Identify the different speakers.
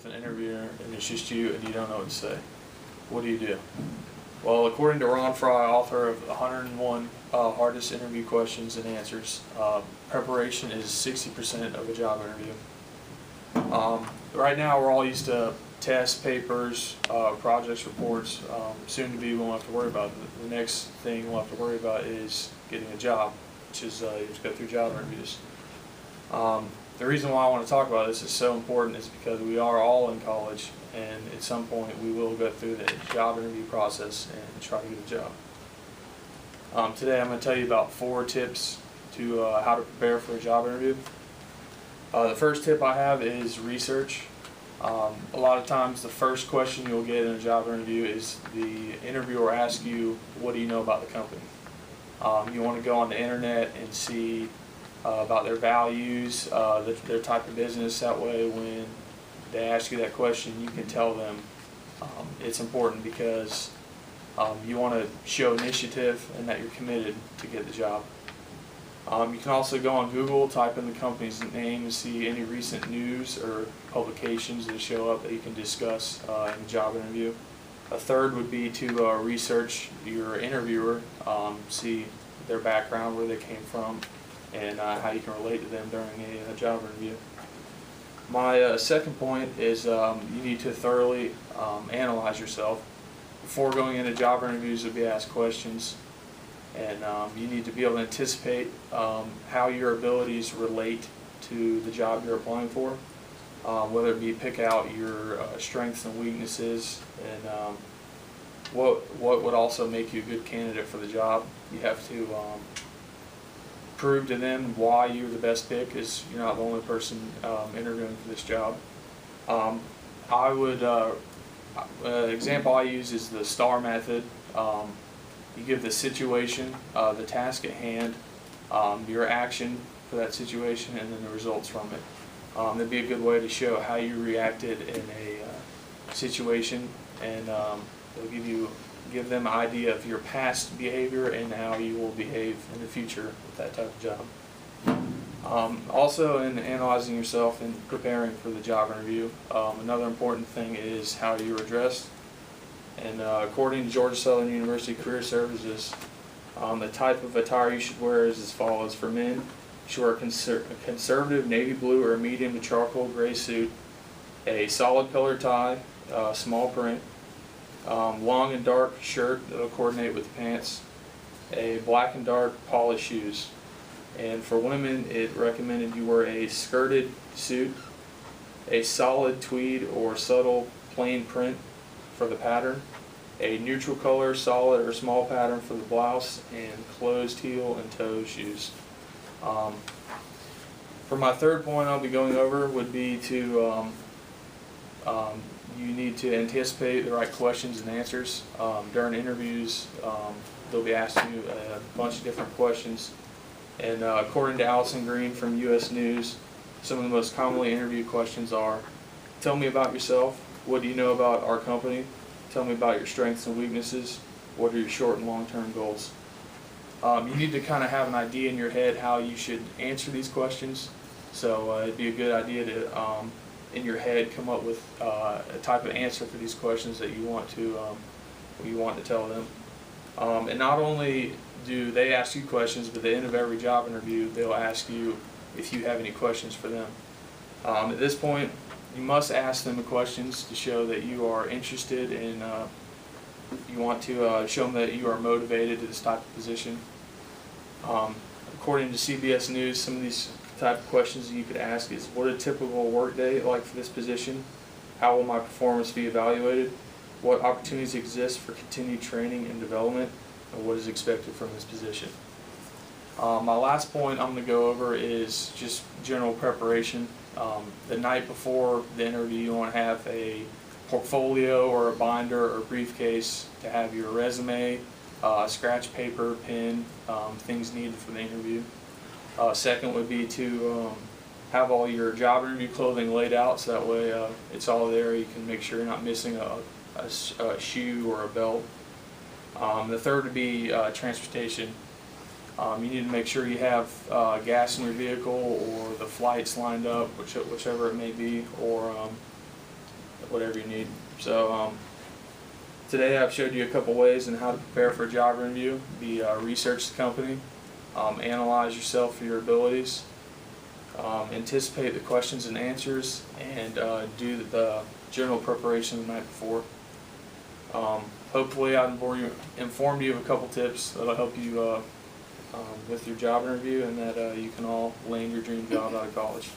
Speaker 1: with an interviewer and it's just you and you don't know what to say. What do you do? Well, according to Ron Fry, author of 101 Hardest Interview Questions and Answers, preparation is 60% of a job interview. Right now we're all used to tests, papers, projects, reports. Soon to be we won't have to worry about it. The next thing we'll have to worry about is getting a job, which is you just go through job interviews. The reason why I want to talk about this is so important is because we are all in college, and at some point we will go through the job interview process and try to get a job. Today I'm going to tell you about 4 tips to how to prepare for a job interview. The first tip I have is research. A lot of times the first question you'll get in a job interview is the interviewer asks you, what do you know about the company? You want to go on the internet and see about their values, their type of business. That way when they ask you that question, you can tell them. It's important because you want to show initiative and that you're committed to get the job. You can also go on Google, type in the company's name and see any recent news or publications that show up that you can discuss in a job interview. A third would be to research your interviewer, see their background, where they came from, and how you can relate to them during a job interview. My second point is you need to thoroughly analyze yourself. Before going into job interviews, you'll be asked questions, and you need to be able to anticipate how your abilities relate to the job you're applying for, whether it be pick out your strengths and weaknesses, and what would also make you a good candidate for the job. You have to prove to them why you're the best pick, as you're not the only person interviewing for this job. I would example I use is the STAR method. You give the situation, the task at hand, your action for that situation, and then the results from it. That'd be a good way to show how you reacted in a situation, and it'll give them an idea of your past behavior and how you will behave in the future with that type of job. Also, in analyzing yourself and preparing for the job interview, another important thing is how you are dressed. And according to Georgia Southern University Career Services, the type of attire you should wear is as follows. For men, you should wear a conservative navy blue or medium to charcoal gray suit, a solid color tie, small print, long and dark shirt that will coordinate with the pants, a black and dark polished shoes. And for women, it recommended you wear a skirted suit, a solid tweed or subtle plain print for the pattern, a neutral color, solid or small pattern for the blouse, and closed heel and toe shoes. For my third point I'll be going over would be to you need to anticipate the right questions and answers. During interviews, they'll be asking you a bunch of different questions. And according to Allison Green from U.S. News, some of the most commonly interviewed questions are, tell me about yourself, what do you know about our company, tell me about your strengths and weaknesses, what are your short and long-term goals. You need to kind of have an idea in your head how you should answer these questions. So it'd be a good idea to, in your head, come up with a type of answer for these questions that you want to tell them. And not only do they ask you questions, but at the end of every job interview, they'll ask you if you have any questions for them. At this point, you must ask them the questions to show that you are interested in, you want to show them that you are motivated to this type of position. According to CBS News, some of these type of questions that you could ask is, what a typical work day like for this position? How will my performance be evaluated? What opportunities exist for continued training and development? And what is expected from this position? My last point I'm going to go over is just general preparation. The night before the interview, you want to have a portfolio or a binder or briefcase to have your resume, scratch paper, pen, things needed for the interview. Second would be to have all your job interview clothing laid out, so that way it's all there. You can make sure you're not missing a shoe or a belt. The third would be transportation. You need to make sure you have gas in your vehicle, or the flights lined up, whichever it may be, or whatever you need. So today I've showed you a couple ways on how to prepare for a job interview. Research the company, analyze yourself for your abilities, anticipate the questions and answers, and do the general preparation the night before. Hopefully I've informed you of a couple tips that'll help you with your job interview, and that you can all land your dream job out of college.